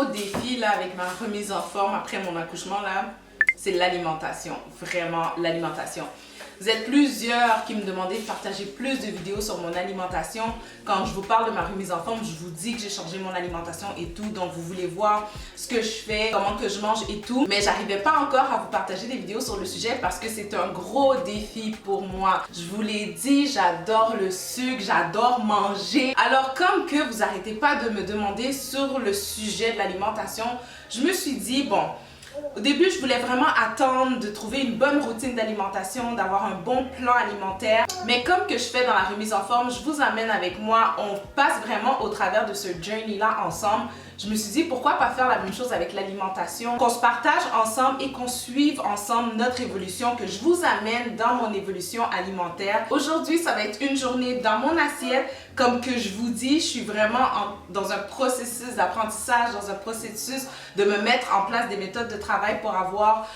gros défi là avec ma remise en forme après mon accouchement là, c'est l'alimentation, vraiment l'alimentation. Vous êtes plusieurs qui me demandaient de partager plus de vidéos sur mon alimentation. Quand je vous parle de ma remise en forme, je vous dis que j'ai changé mon alimentation et tout. Donc vous voulez voir ce que je fais, comment que je mange et tout. Mais j'arrivais pas encore à vous partager des vidéos sur le sujet parce que c'est un gros défi pour moi. Je vous l'ai dit, j'adore le sucre, j'adore manger. Alors comme que vous arrêtez pas de me demander sur le sujet de l'alimentation, je me suis dit bon, au début, je voulais vraiment attendre de trouver une bonne routine d'alimentation, d'avoir un bon plan alimentaire. Mais comme que je fais dans la remise en forme, je vous amène avec moi. On passe vraiment au travers de ce journey-là ensemble. Je me suis dit, pourquoi pas faire la même chose avec l'alimentation? Qu'on se partage ensemble et qu'on suive ensemble notre évolution, que je vous amène dans mon évolution alimentaire. Aujourd'hui, ça va être une journée dans mon assiette. Comme que je vous dis, je suis vraiment dans un processus d'apprentissage, dans un processus de me mettre en place des méthodes de travail pour avoir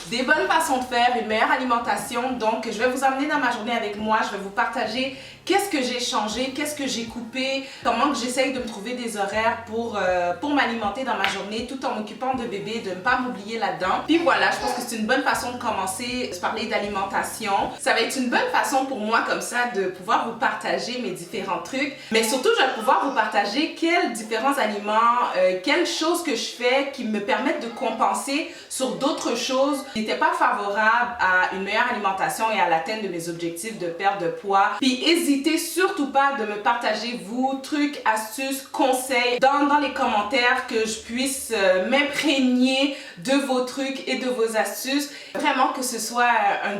des bonnes façons de faire, une meilleure alimentation. Donc, je vais vous amener dans ma journée avec moi. Je vais vous partager qu'est-ce que j'ai changé, qu'est-ce que j'ai coupé, comment que j'essaye de me trouver des horaires pour m'alimenter dans ma journée tout en m'occupant de bébé, de ne pas m'oublier là-dedans. Puis voilà, je pense que c'est une bonne façon de commencer à parler d'alimentation. Ça va être une bonne façon pour moi comme ça de pouvoir vous partager mes différents trucs. Mais surtout, je vais pouvoir vous partager quels différents aliments, quelles choses que je fais qui me permettent de compenser sur d'autres choses qui n'étaient pas favorables à une meilleure alimentation et à l'atteinte de mes objectifs de perte de poids. Puis n'hésitez surtout pas de me partager vos trucs, astuces, conseils dans les commentaires, que je puisse m'imprégner de vos trucs et de vos astuces. Vraiment que ce soit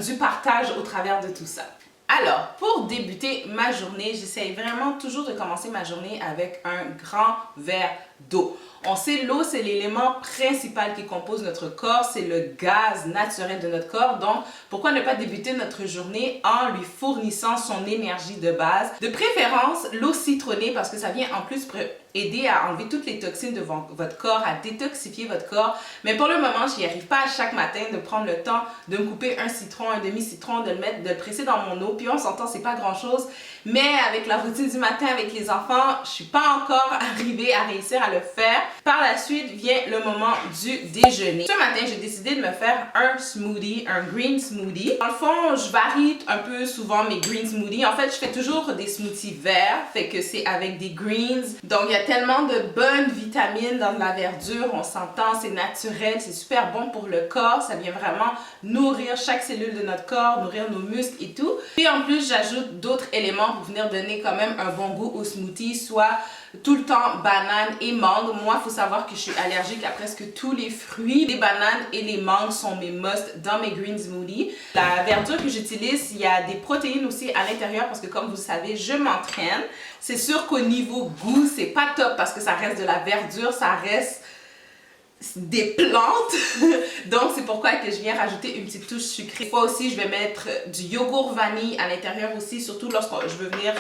du partage au travers de tout ça. Alors, pour débuter ma journée, j'essaye vraiment toujours de commencer ma journée avec un grand verre d'eau. On sait, l'eau, c'est l'élément principal qui compose notre corps, c'est le gaz naturel de notre corps. Donc, pourquoi ne pas débuter notre journée en lui fournissant son énergie de base? De préférence, l'eau citronnée, parce que ça vient en plus aider à enlever toutes les toxines de votre corps, à détoxifier votre corps. Mais pour le moment, je n'y arrive pas à chaque matin de prendre le temps de me couper un citron, un demi-citron, de le presser dans mon eau. Puis on s'entend, c'est pas grand-chose. Mais avec la routine du matin avec les enfants, je suis pas encore arrivée à réussir à le faire. Par la suite vient le moment du déjeuner. Ce matin, j'ai décidé de me faire un smoothie, un green smoothie. Dans le fond, je varie un peu souvent mes green smoothies. En fait, je fais toujours des smoothies verts, fait que c'est avec des greens. Donc, il y a tellement de bonnes vitamines dans de la verdure, on s'entend, c'est naturel, c'est super bon pour le corps. Ça vient vraiment nourrir chaque cellule de notre corps, nourrir nos muscles et tout. Puis en plus, j'ajoute d'autres éléments pour venir donner quand même un bon goût au smoothie, soit tout le temps banane et mangue. Moi, il faut savoir que je suis allergique à presque tous les fruits. Les bananes et les mangues sont mes must dans mes green smoothies. La verdure que j'utilise, il y a des protéines aussi à l'intérieur parce que comme vous le savez, je m'entraîne. C'est sûr qu'au niveau goût, c'est pas top parce que ça reste de la verdure, ça reste des plantes. Donc c'est pourquoi que je viens rajouter une petite touche sucrée. Des fois aussi je vais mettre du yogourt vanille à l'intérieur aussi, surtout lorsque je veux venir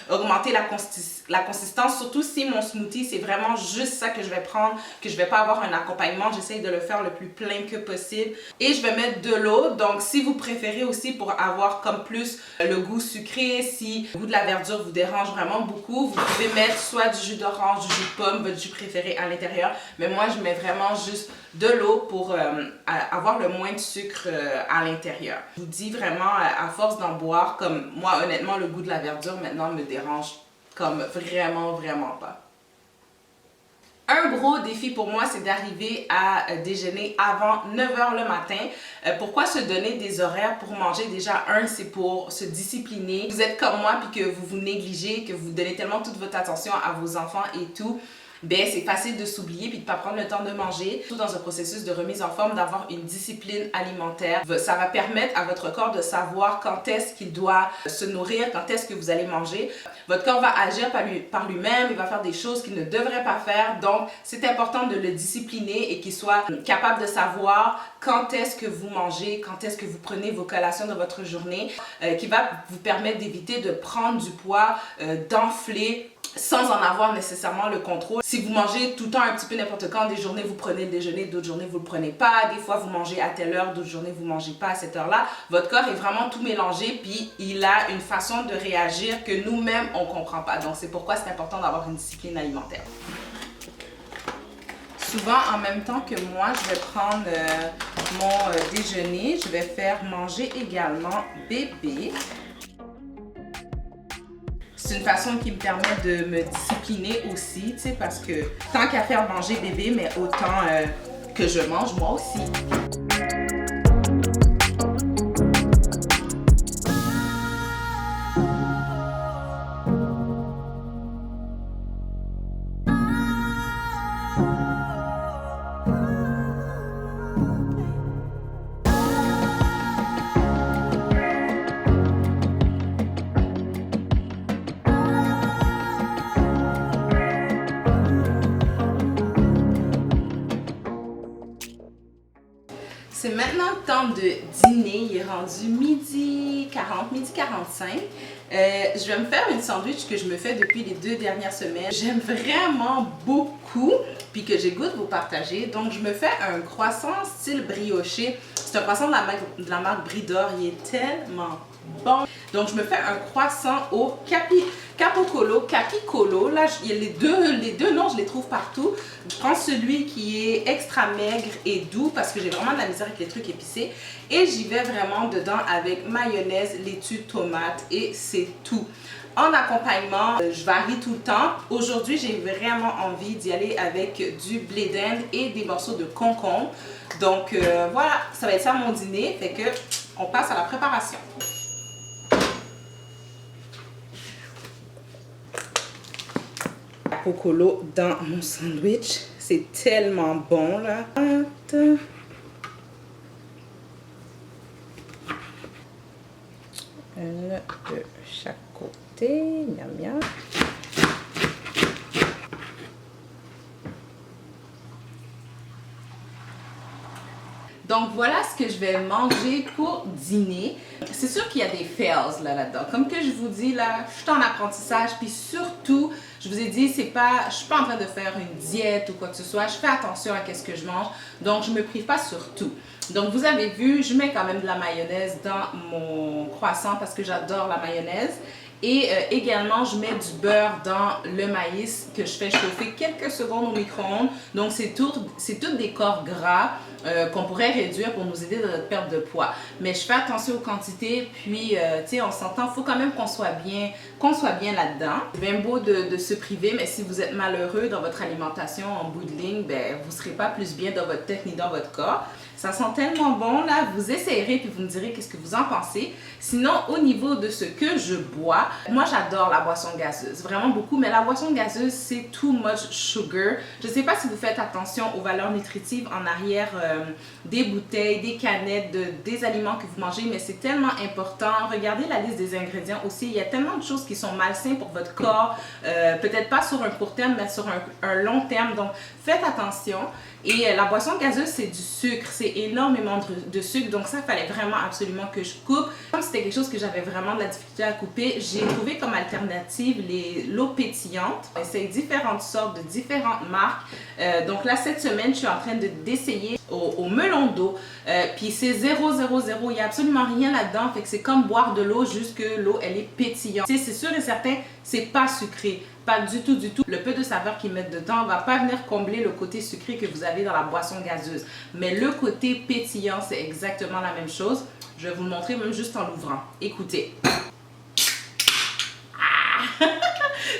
augmenter la consistance, surtout si mon smoothie c'est vraiment juste ça que je vais prendre, que je vais pas avoir un accompagnement. J'essaye de le faire le plus plein que possible et je vais mettre de l'eau. Donc si vous préférez aussi pour avoir comme plus le goût sucré, si le goût de la verdure vous dérange vraiment beaucoup, vous pouvez mettre soit du jus d'orange, du jus de pomme, votre jus préféré à l'intérieur. Mais moi je mets vraiment juste de l'eau pour avoir le moins de sucre à l'intérieur. Je vous dis vraiment, à force d'en boire, comme moi honnêtement le goût de la verdure maintenant me dérange comme vraiment pas. Un gros défi pour moi, c'est d'arriver à déjeuner avant 9 h le matin. Pourquoi se donner des horaires pour manger? Déjà, c'est pour se discipliner. Vous êtes comme moi puis que vous vous négligez, que vous donnez tellement toute votre attention à vos enfants et tout. Ben, c'est facile de s'oublier puis de ne pas prendre le temps de manger. Tout dans un processus de remise en forme, d'avoir une discipline alimentaire. Ça va permettre à votre corps de savoir quand est-ce qu'il doit se nourrir, quand est-ce que vous allez manger. Votre corps va agir par lui-même, il va faire des choses qu'il ne devrait pas faire. Donc, c'est important de le discipliner et qu'il soit capable de savoir quand est-ce que vous mangez, quand est-ce que vous prenez vos collations de votre journée, qui va vous permettre d'éviter de prendre du poids, d'enfler, sans en avoir nécessairement le contrôle. Si vous mangez tout le temps un petit peu n'importe quand, des journées vous prenez le déjeuner, d'autres journées vous le prenez pas, des fois vous mangez à telle heure, d'autres journées vous mangez pas à cette heure-là, votre corps est vraiment tout mélangé puis il a une façon de réagir que nous-mêmes on comprend pas. Donc c'est pourquoi c'est important d'avoir une discipline alimentaire. souvent, en même temps que moi, je vais prendre mon déjeuner. Je vais faire manger également bébé. C'est une façon qui me permet de me discipliner aussi, tu sais, parce que tant qu'à faire manger bébé, mais autant que je mange moi aussi. C'est maintenant le temps de dîner, il est rendu midi 40, midi 45. Je vais me faire une sandwich que je me fais depuis les 2 dernières semaines. J'aime vraiment beaucoup, puis que j'ai goût de vous partager. Donc je me fais un croissant style brioché. C'est un croissant de la marque Brie d'Or, il est tellement bon. Donc je me fais un croissant au Capicolo. Là, les deux noms, je les trouve partout. Je prends celui qui est extra maigre et doux parce que j'ai vraiment de la misère avec les trucs épicés. Et j'y vais vraiment dedans avec mayonnaise, laitue, tomate et c'est tout. En accompagnement, je varie tout le temps. Aujourd'hui, j'ai vraiment envie d'y aller avec du blé d'Inde et des morceaux de concombre. Donc voilà, ça va être ça mon dîner. Fait que on passe à la préparation. Cocolo dans mon sandwich, c'est tellement bon là. Un de chaque côté, miam miam. Donc voilà ce que je vais manger pour dîner. C'est sûr qu'il y a des fails là-dedans. Comme que je vous dis là, je suis en apprentissage, puis surtout, je vous ai dit, je suis pas en train de faire une diète ou quoi que ce soit. Je fais attention à ce que je mange, donc je me prive pas sur tout. Donc vous avez vu, je mets quand même de la mayonnaise dans mon croissant parce que j'adore la mayonnaise. Et également, je mets du beurre dans le maïs que je fais chauffer quelques secondes au micro-ondes. Donc, c'est tous des corps gras qu'on pourrait réduire pour nous aider dans notre perte de poids. Mais je fais attention aux quantités. Puis, tu sais, on s'entend, il faut quand même qu'on soit bien là-dedans. C'est bien beau de se priver, mais si vous êtes malheureux dans votre alimentation en bout de ligne, ben, vous ne serez pas plus bien dans votre tête ni dans votre corps. Ça sent tellement bon, là. Vous essayerez puis vous me direz qu'est-ce que vous en pensez. Sinon, au niveau de ce que je bois, moi, j'adore la boisson gazeuse. Vraiment beaucoup. Mais la boisson gazeuse, c'est too much sugar. Je ne sais pas si vous faites attention aux valeurs nutritives en arrière des bouteilles, des canettes, des aliments que vous mangez. Mais c'est tellement important. Regardez la liste des ingrédients aussi. Il y a tellement de choses qui sont malsaines pour votre corps. Peut-être pas sur un court terme, mais sur un long terme. Donc, faites attention. Et la boisson gazeuse, c'est du sucre. C'est énormément de sucre. Donc ça, il fallait vraiment absolument que je coupe. Comme c'était quelque chose que j'avais vraiment de la difficulté à couper, j'ai trouvé comme alternative l'eau pétillante. C'est différentes sortes de différentes marques. Donc là, cette semaine, je suis en train d'essayer au melon d'eau. Puis c'est 0, 0, 0. Il n'y a absolument rien là-dedans. Fait que c'est comme boire de l'eau, juste que l'eau, elle est pétillante. C'est sûr et certain, c'est pas sucré. Pas du tout, du tout. Le peu de saveur qu'ils mettent dedans va pas venir combler le côté sucré que vous avez dans la boisson gazeuse. Mais le côté pétillant, c'est exactement la même chose. Je vais vous le montrer même juste en l'ouvrant. Écoutez. Ah!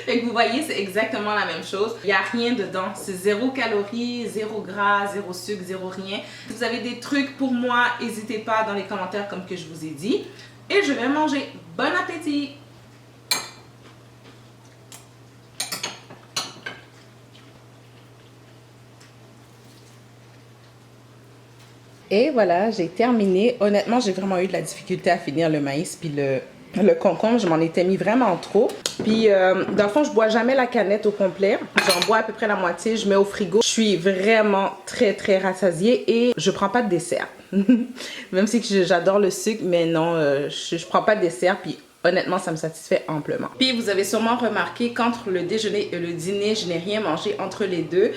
Fait que vous voyez, c'est exactement la même chose. Il n'y a rien dedans. C'est 0 calories, 0 gras, 0 sucre, 0 rien. Si vous avez des trucs pour moi, n'hésitez pas dans les commentaires comme que je vous ai dit. Et je vais manger. Bon appétit! Et voilà, j'ai terminé. Honnêtement, j'ai vraiment eu de la difficulté à finir le maïs puis le concombre. Je m'en étais mis vraiment trop. Puis, dans le fond, je bois jamais la canette au complet. J'en bois à peu près la moitié. Je mets au frigo. Je suis vraiment très, très rassasiée et je prends pas de dessert. Même si j'adore le sucre, mais non, je prends pas de dessert. Puis, honnêtement, ça me satisfait amplement. Puis vous avez sûrement remarqué qu'entre le déjeuner et le dîner, je n'ai rien mangé entre les deux.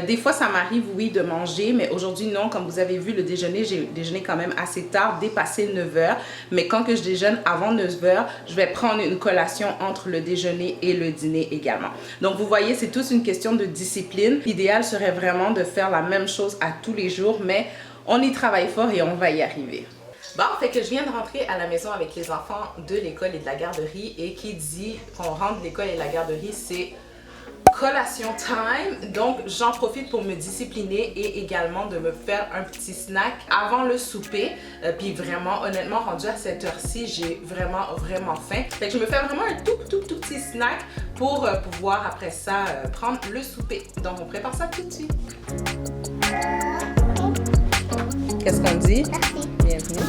Des fois, ça m'arrive, oui, de manger, mais aujourd'hui, non. Comme vous avez vu, le déjeuner, j'ai déjeuné quand même assez tard, dépassé 9 h. Mais quand que je déjeune avant 9 h, je vais prendre une collation entre le déjeuner et le dîner également. Donc, vous voyez, c'est tous une question de discipline. L'idéal serait vraiment de faire la même chose à tous les jours, mais on y travaille fort et on va y arriver. Bon, fait que je viens de rentrer à la maison avec les enfants de l'école et de la garderie, et qui dit qu'on rentre de l'école et de la garderie, c'est collation time. Donc j'en profite pour me discipliner et également de me faire un petit snack avant le souper. Puis vraiment, honnêtement, rendu à cette heure-ci, j'ai vraiment faim. Fait que je me fais vraiment un tout petit snack pour pouvoir après ça prendre le souper. Donc on prépare ça tout de suite. Qu'est-ce qu'on dit? Merci. Bienvenue.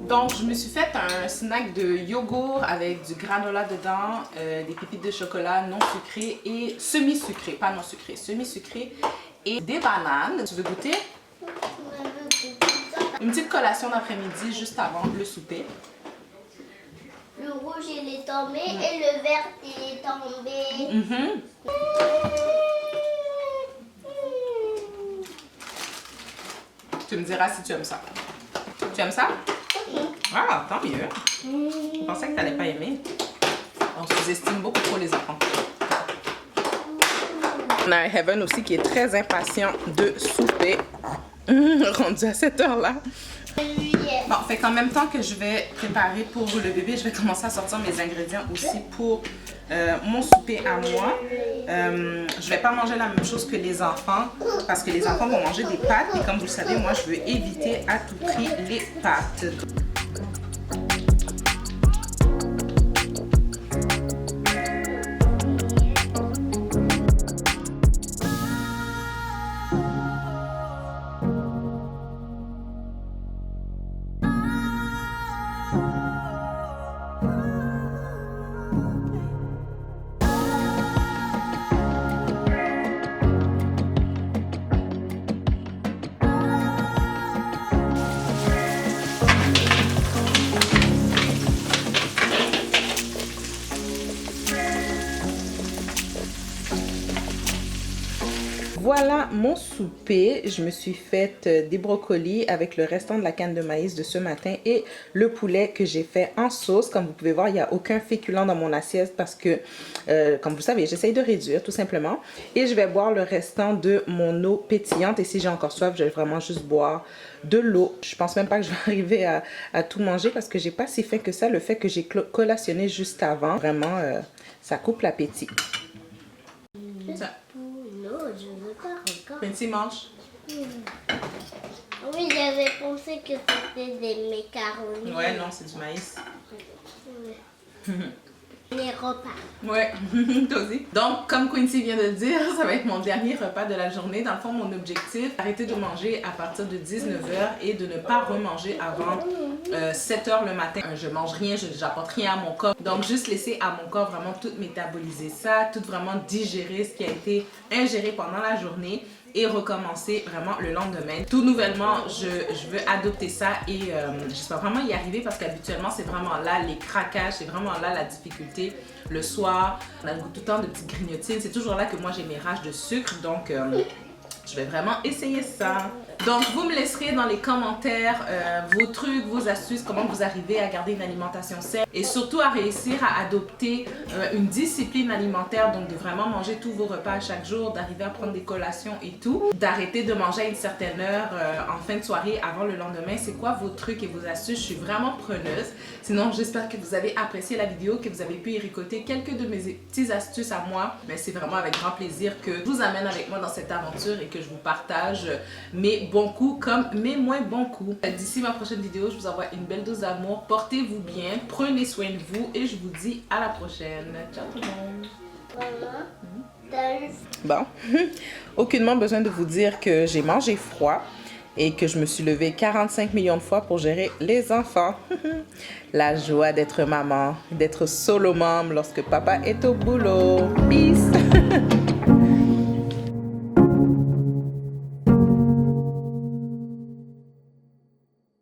Donc, je me suis fait un snack de yogourt avec du granola dedans, des pépites de chocolat non sucrées et semi-sucrées, pas non sucrées, semi-sucrées, et des bananes. Tu veux goûter? Une petite collation d'après-midi juste avant le souper. Le rouge il est tombé et le vert il est tombé. Tu me diras si tu aimes ça. Tu aimes ça? Ah, tant mieux. Je pensais que tu n'allais pas aimer. On sous-estime beaucoup trop les enfants. On a Heaven aussi qui est très impatient de souper. Rendu à cette heure-là. Bon, fait qu'en même temps que je vais préparer pour le bébé, je vais commencer à sortir mes ingrédients aussi pour mon souper à moi. Je vais pas manger la même chose que les enfants parce que les enfants vont manger des pâtes et comme vous le savez, moi je veux éviter à tout prix les pâtes. Voilà mon souper. Je me suis fait des brocolis avec le restant de la canne de maïs de ce matin et le poulet que j'ai fait en sauce. Comme vous pouvez voir, il n'y a aucun féculent dans mon assiette parce que, comme vous savez, j'essaye de réduire tout simplement. Et je vais boire le restant de mon eau pétillante. Et si j'ai encore soif, je vais vraiment juste boire de l'eau. Je pense même pas que je vais arriver à tout manger parce que j'ai pas si faim que ça. Le fait que j'ai collationné juste avant, vraiment, ça coupe l'appétit. Non, je veux pas encore. Quincy mange. Oui, j'avais pensé que c'était des macaronis. Ouais, non, c'est du maïs. Les repas. Ouais, toi aussi. Donc, comme Quincy vient de le dire, ça va être mon dernier repas de la journée. Dans le fond, mon objectif, arrêter de manger à partir de 19 h et de ne pas remanger avant 7 h le matin. Je mange rien, j'apporte rien à mon corps. Donc, juste laisser à mon corps vraiment tout métaboliser ça, tout vraiment digérer ce qui a été ingéré pendant la journée et recommencer vraiment le lendemain. Tout nouvellement, je veux adopter ça et j'espère vraiment y arriver parce qu'habituellement, c'est vraiment là les craquages, c'est vraiment là la difficulté. Le soir, on a le goût tout le temps de petites grignotines. C'est toujours là que moi j'ai mes rages de sucre, donc je vais vraiment essayer ça. Donc, vous me laisserez dans les commentaires vos trucs, vos astuces, comment vous arrivez à garder une alimentation saine et surtout à réussir à adopter une discipline alimentaire, donc de vraiment manger tous vos repas à chaque jour, d'arriver à prendre des collations et tout, d'arrêter de manger à une certaine heure en fin de soirée avant le lendemain. C'est quoi vos trucs et vos astuces? Je suis vraiment preneuse. Sinon, j'espère que vous avez apprécié la vidéo, que vous avez pu y récolter quelques de mes petites astuces à moi. Mais c'est vraiment avec grand plaisir que je vous amène avec moi dans cette aventure et que je vous partage mes bons coups comme mes moins bons coups. D'ici ma prochaine vidéo, je vous envoie une belle dose d'amour. Portez-vous bien, prenez soin de vous et je vous dis à la prochaine. Ciao tout le monde. Maman, étage. Bon, aucunement besoin de vous dire que j'ai mangé froid et que je me suis levée 45 millions de fois pour gérer les enfants. La joie d'être maman, d'être solo mom lorsque papa est au boulot. Peace!